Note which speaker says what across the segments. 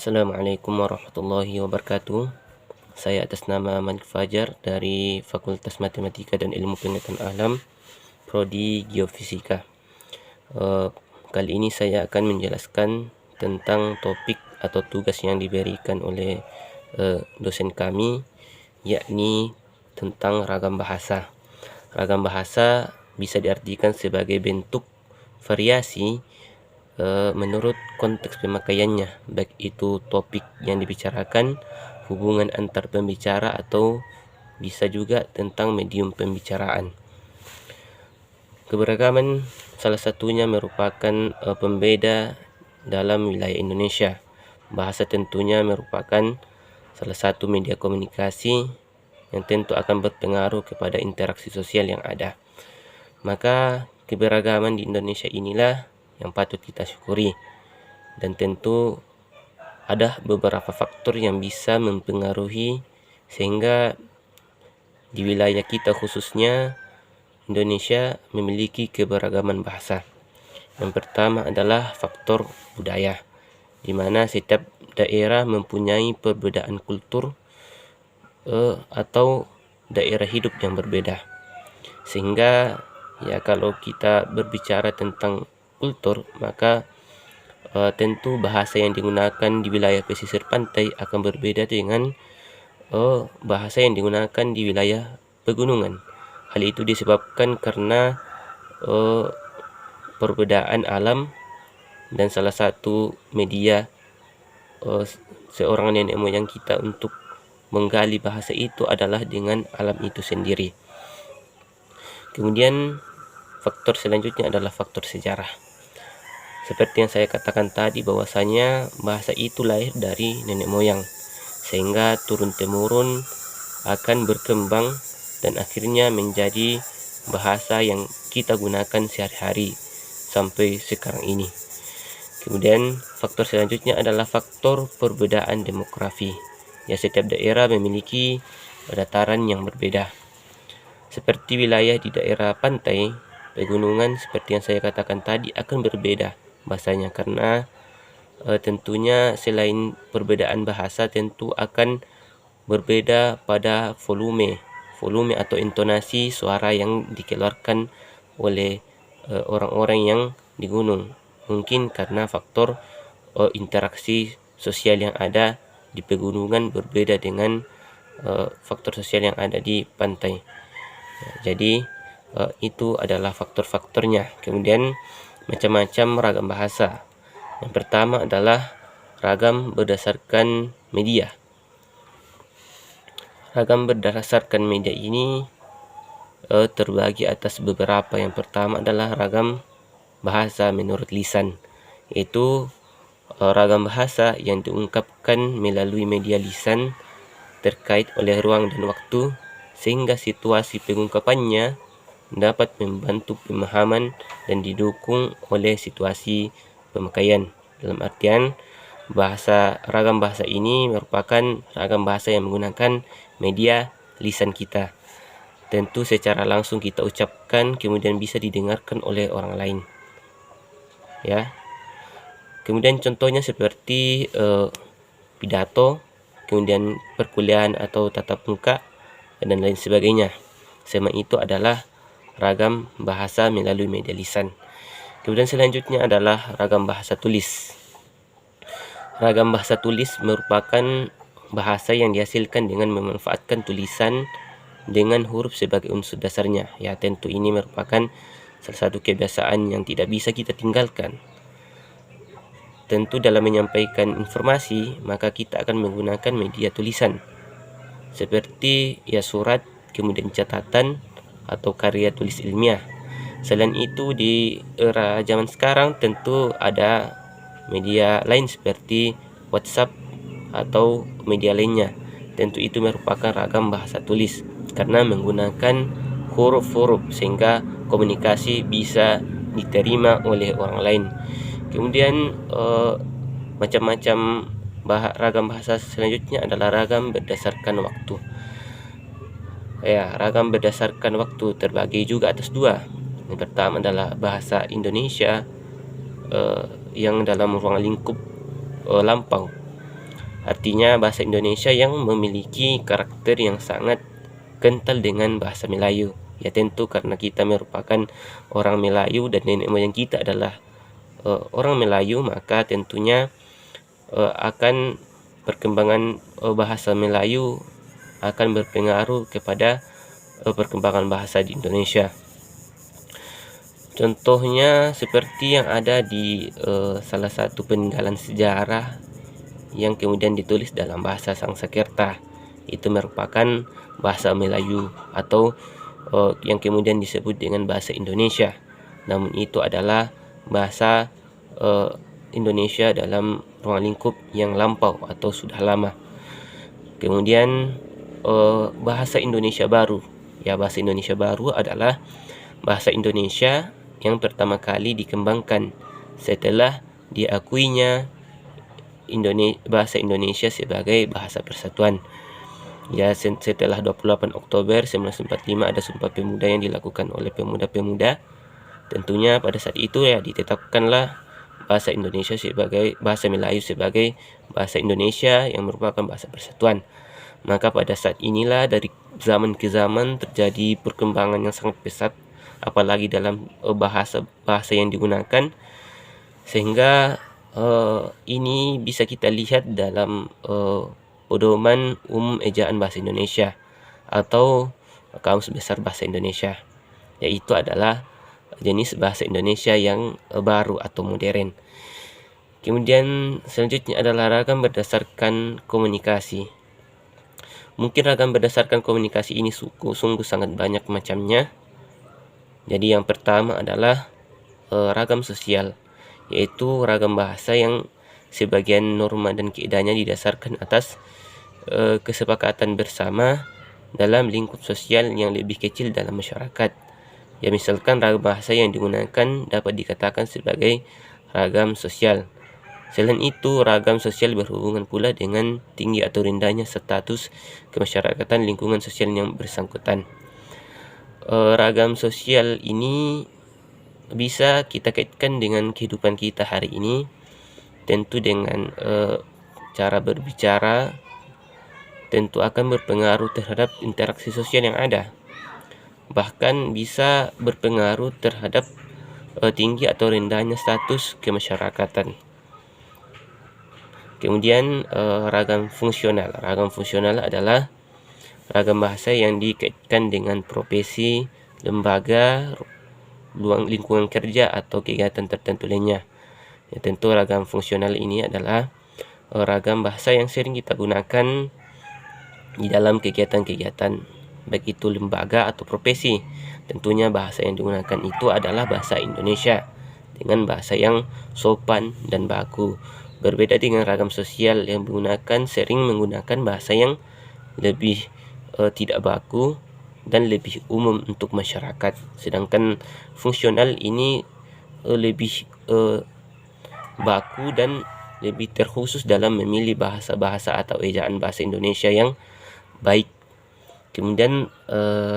Speaker 1: Assalamualaikum warahmatullahi wabarakatuh. Saya atas nama Malik Fajar dari Fakultas Matematika dan Ilmu Pengetahuan Alam, Prodi Geofisika. Kali ini saya akan menjelaskan tentang topik atau tugas yang diberikan oleh dosen kami, yakni tentang ragam bahasa. Ragam bahasa bisa diartikan sebagai bentuk variasi menurut konteks pemakaiannya, baik itu topik yang dibicarakan, hubungan antar pembicara, atau bisa juga tentang medium pembicaraan. Keberagaman salah satunya merupakan pembeda dalam wilayah Indonesia. Bahasa tentunya merupakan salah satu media komunikasi yang tentu akan berpengaruh kepada interaksi sosial yang ada. Maka keberagaman di Indonesia inilah yang patut kita syukuri, dan tentu ada beberapa faktor yang bisa mempengaruhi sehingga di wilayah kita khususnya Indonesia memiliki keberagaman bahasa. Yang pertama adalah faktor budaya, di mana setiap daerah mempunyai perbedaan kultur atau daerah hidup yang berbeda, sehingga ya kalau kita berbicara tentang kultur, maka tentu bahasa yang digunakan di wilayah pesisir pantai akan berbeda dengan bahasa yang digunakan di wilayah pegunungan. Hal itu disebabkan karena perbedaan alam, dan salah satu media seorang nenek moyang kita untuk menggali bahasa itu adalah dengan alam itu sendiri. Kemudian faktor selanjutnya adalah faktor sejarah. Seperti yang saya katakan tadi, bahwasanya bahasa itu lahir dari nenek moyang, sehingga turun-temurun akan berkembang dan akhirnya menjadi bahasa yang kita gunakan sehari-hari sampai sekarang ini. Kemudian faktor selanjutnya adalah faktor perbedaan demografi. Ya, setiap daerah memiliki dataran yang berbeda. Seperti wilayah di daerah pantai, pegunungan, seperti yang saya katakan tadi, akan berbeda bahasanya karena tentunya selain perbedaan bahasa, tentu akan berbeda pada volume atau intonasi suara yang dikeluarkan oleh orang-orang yang di gunung. Mungkin karena faktor interaksi sosial yang ada di pegunungan berbeda dengan faktor sosial yang ada di pantai. Jadi itu adalah faktor-faktornya. Kemudian macam-macam ragam bahasa. Yang pertama adalah ragam berdasarkan media. Ragam berdasarkan media ini terbagi atas beberapa. Yang pertama adalah ragam bahasa menurut lisan, yaitu ragam bahasa yang diungkapkan melalui media lisan terkait oleh ruang dan waktu, sehingga situasi pengungkapannya dapat membantu pemahaman dan didukung oleh situasi pemakaian. Dalam artian ragam bahasa ini merupakan ragam bahasa yang menggunakan media lisan kita. Tentu secara langsung kita ucapkan, kemudian bisa didengarkan oleh orang lain. Ya. Kemudian contohnya seperti pidato, kemudian perkuliahan atau tatap muka, dan lain sebagainya. Semua itu adalah ragam bahasa melalui media lisan. Kemudian selanjutnya adalah ragam bahasa tulis. Ragam bahasa tulis merupakan bahasa yang dihasilkan dengan memanfaatkan tulisan dengan huruf sebagai unsur dasarnya. Ya, tentu ini merupakan salah satu kebiasaan yang tidak bisa kita tinggalkan. Tentu dalam menyampaikan informasi, maka kita akan menggunakan media tulisan seperti ya surat, kemudian catatan, atau karya tulis ilmiah. Selain itu, di era zaman sekarang tentu ada media lain seperti WhatsApp atau media lainnya. Tentu itu merupakan ragam bahasa tulis karena menggunakan huruf-huruf sehingga komunikasi bisa diterima oleh orang lain. Kemudian macam-macam ragam bahasa selanjutnya adalah ragam berdasarkan waktu. Ya, ragam berdasarkan waktu terbagi juga atas dua. Yang pertama adalah bahasa Indonesia yang dalam ruang lingkup lampau. Artinya bahasa Indonesia yang memiliki karakter yang sangat kental dengan bahasa Melayu. Ya tentu karena kita merupakan orang Melayu dan nenek moyang kita adalah orang Melayu, maka tentunya akan perkembangan bahasa Melayu akan berpengaruh kepada perkembangan bahasa di Indonesia. Contohnya seperti yang ada di salah satu peninggalan sejarah yang kemudian ditulis dalam bahasa Sangsekerta. Itu merupakan bahasa Melayu atau yang kemudian disebut dengan bahasa Indonesia. Namun itu adalah bahasa Indonesia dalam ruang lingkup yang lampau atau sudah lama. Kemudian bahasa Indonesia baru. Ya, bahasa Indonesia baru adalah bahasa Indonesia yang pertama kali dikembangkan setelah diakuinya bahasa Indonesia sebagai bahasa persatuan. Ya, setelah 28 Oktober 1945 ada Sumpah Pemuda yang dilakukan oleh pemuda-pemuda. Tentunya pada saat itu ya ditetapkanlah bahasa Indonesia sebagai bahasa Melayu sebagai bahasa Indonesia yang merupakan bahasa persatuan. Maka pada saat inilah dari zaman ke zaman terjadi perkembangan yang sangat pesat, apalagi dalam bahasa yang digunakan, sehingga ini bisa kita lihat dalam pedoman umum ejaan bahasa Indonesia atau Kamus Besar Bahasa Indonesia, yaitu adalah jenis bahasa Indonesia yang baru atau modern. Kemudian selanjutnya adalah ragam berdasarkan komunikasi. Mungkin ragam berdasarkan komunikasi ini sungguh sangat banyak macamnya. Jadi yang pertama adalah ragam sosial, yaitu ragam bahasa yang sebagian norma dan kaedahnya didasarkan atas kesepakatan bersama dalam lingkup sosial yang lebih kecil dalam masyarakat. Ya, misalkan ragam bahasa yang digunakan dapat dikatakan sebagai ragam sosial. Selain itu, ragam sosial berhubungan pula dengan tinggi atau rendahnya status kemasyarakatan lingkungan sosial yang bersangkutan. Ragam sosial ini bisa kita kaitkan dengan kehidupan kita hari ini, tentu dengan cara berbicara tentu akan berpengaruh terhadap interaksi sosial yang ada. Bahkan bisa berpengaruh terhadap tinggi atau rendahnya status kemasyarakatan. Kemudian ragam fungsional. Ragam fungsional adalah ragam bahasa yang dikaitkan dengan profesi, lembaga, lingkungan kerja atau kegiatan tertentu lainnya. Ya, tentu ragam fungsional ini adalah ragam bahasa yang sering kita gunakan di dalam kegiatan-kegiatan baik itu lembaga atau profesi. Tentunya bahasa yang digunakan itu adalah bahasa Indonesia dengan bahasa yang sopan dan baku. Berbeda dengan ragam sosial yang sering menggunakan bahasa yang lebih tidak baku dan lebih umum untuk masyarakat. Sedangkan fungsional ini lebih baku dan lebih terkhusus dalam memilih bahasa-bahasa atau ejaan bahasa Indonesia yang baik. Kemudian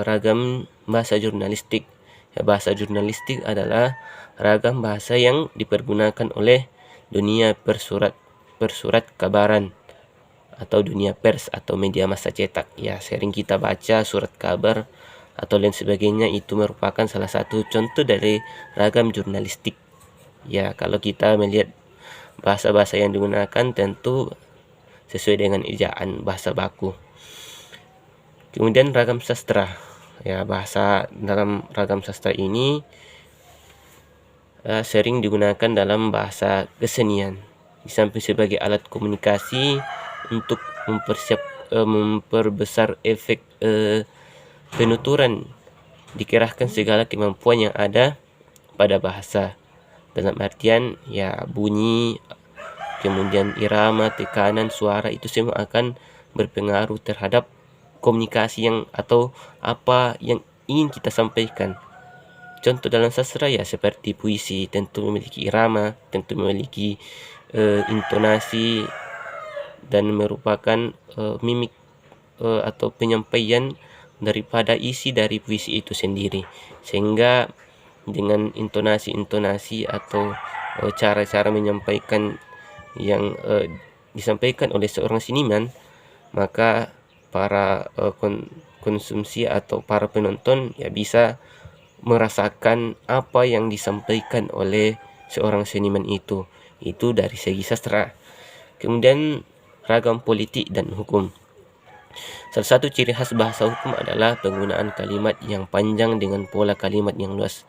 Speaker 1: ragam bahasa jurnalistik. Ya, bahasa jurnalistik adalah ragam bahasa yang dipergunakan oleh dunia persurat kabaran atau dunia pers atau media massa cetak. Ya, sering kita baca surat kabar atau lain sebagainya, itu merupakan salah satu contoh dari ragam jurnalistik. Ya, kalau kita melihat bahasa-bahasa yang digunakan tentu sesuai dengan ejaan bahasa baku. Kemudian ragam sastra. Ya, bahasa dalam ragam sastra ini sering digunakan dalam bahasa kesenian. Di samping sebagai alat komunikasi untuk memperbesar efek penuturan, dikerahkan segala kemampuan yang ada pada bahasa. Dalam artian ya bunyi, kemudian irama, tekanan, suara, itu semua akan berpengaruh terhadap komunikasi yang atau apa yang ingin kita sampaikan. Contoh dalam sastra ya seperti puisi, tentu memiliki irama, tentu memiliki intonasi dan merupakan mimik atau penyampaian daripada isi dari puisi itu sendiri. Sehingga dengan intonasi-intonasi atau cara-cara menyampaikan yang disampaikan oleh seorang seniman, maka para konsumsi atau para penonton ya bisa merasakan apa yang disampaikan oleh seorang seniman itu dari segi sastra. Kemudian ragam politik dan hukum. Salah satu ciri khas bahasa hukum adalah penggunaan kalimat yang panjang dengan pola kalimat yang luas.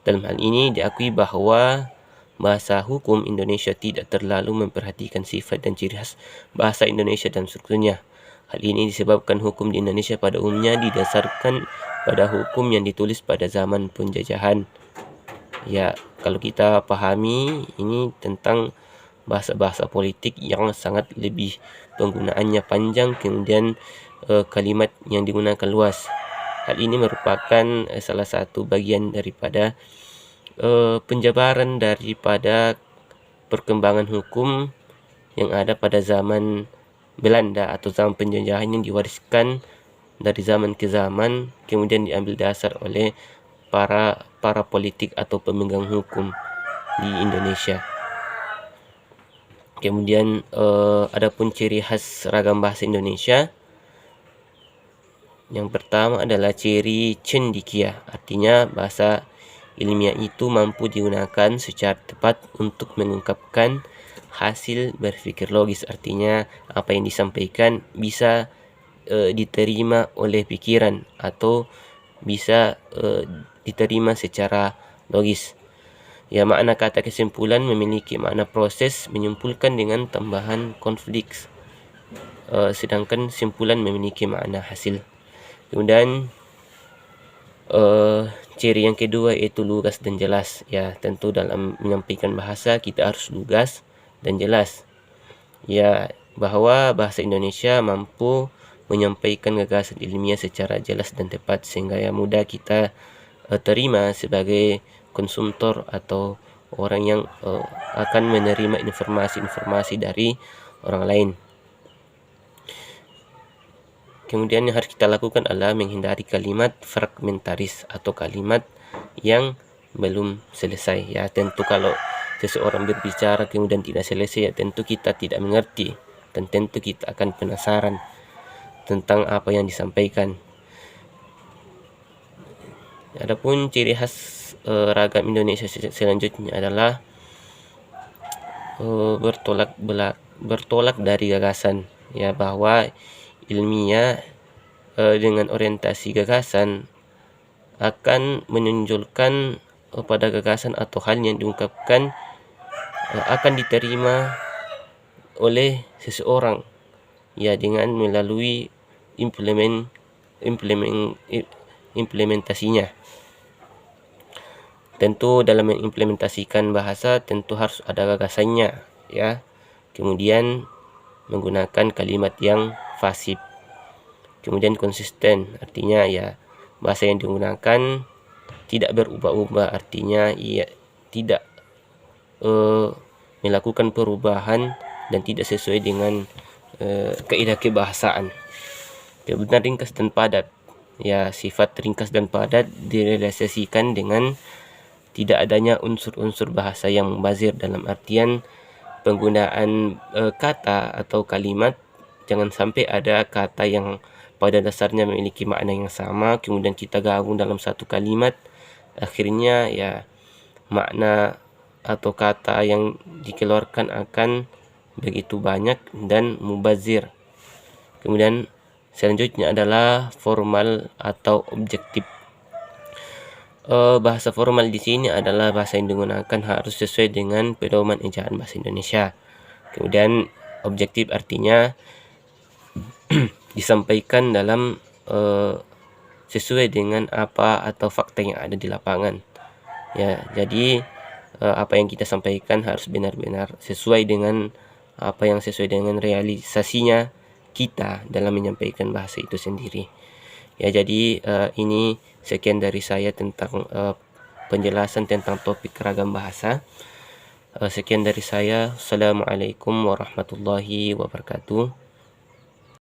Speaker 1: Dalam hal ini diakui bahwa bahasa hukum Indonesia tidak terlalu memperhatikan sifat dan ciri khas bahasa Indonesia dan strukturnya. Hal ini disebabkan hukum di Indonesia pada umumnya didasarkan pada hukum yang ditulis pada zaman penjajahan. Ya, kalau kita pahami ini tentang bahasa-bahasa politik yang sangat lebih penggunaannya panjang, kemudian kalimat yang digunakan luas. Hal ini merupakan salah satu bagian daripada penjabaran daripada perkembangan hukum yang ada pada zaman Belanda atau zaman penjajahan yang diwariskan dari zaman ke zaman, kemudian diambil dasar oleh para politik atau pemegang hukum di Indonesia. Kemudian adapun ciri khas ragam bahasa Indonesia, yang pertama adalah ciri cendekia, artinya bahasa ilmiah itu mampu digunakan secara tepat untuk mengungkapkan hasil berpikir logis, artinya apa yang disampaikan bisa diterima oleh pikiran atau bisa diterima secara logis. Ya, makna kata kesimpulan memiliki makna proses menyimpulkan dengan tambahan konflik, sedangkan simpulan memiliki makna hasil. Kemudian ciri yang kedua yaitu lugas dan jelas. Ya, tentu dalam menyampaikan bahasa kita harus lugas dan jelas. Ya, bahwa bahasa Indonesia mampu menyampaikan gagasan ilmiah secara jelas dan tepat sehingga ya mudah kita terima sebagai konsumtor atau orang yang akan menerima informasi-informasi dari orang lain. Kemudian yang harus kita lakukan adalah menghindari kalimat fragmentaris atau kalimat yang belum selesai. Ya, tentu kalau seseorang berbicara kemudian tidak selesai, ya tentu kita tidak mengerti dan tentu kita akan penasaran tentang apa yang disampaikan. Adapun ciri khas ragam Indonesia selanjutnya adalah bertolak dari gagasan. Ya, bahwa ilmiah dengan orientasi gagasan akan menunjukkan pada gagasan atau hal yang diungkapkan akan diterima oleh seseorang ya dengan melalui implementasinya. Tentu dalam mengimplementasikan bahasa tentu harus ada gagasannya ya. Kemudian menggunakan kalimat yang fasih. Kemudian konsisten, artinya ya bahasa yang digunakan tidak berubah-ubah, artinya ia tidak melakukan perubahan dan tidak sesuai dengan kaidah kebahasaan. Kemudian ringkas dan padat. Ya, sifat ringkas dan padat direalisasikan dengan tidak adanya unsur-unsur bahasa yang membazir, dalam artian penggunaan kata atau kalimat jangan sampai ada kata yang pada dasarnya memiliki makna yang sama kemudian kita gabung dalam satu kalimat, akhirnya ya makna atau kata yang dikeluarkan akan begitu banyak dan mubazir. Kemudian selanjutnya adalah formal atau objektif. Bahasa formal di sini adalah bahasa yang digunakan harus sesuai dengan pedoman ejaan bahasa Indonesia. Kemudian objektif artinya disampaikan dalam sesuai dengan apa atau fakta yang ada di lapangan. Ya, jadi apa yang kita sampaikan harus benar-benar sesuai dengan apa yang sesuai dengan realisasinya kita dalam menyampaikan bahasa itu sendiri. Ya, jadi ini sekian dari saya tentang penjelasan tentang topik ragam bahasa. Sekian dari saya. Assalamualaikum warahmatullahi wabarakatuh.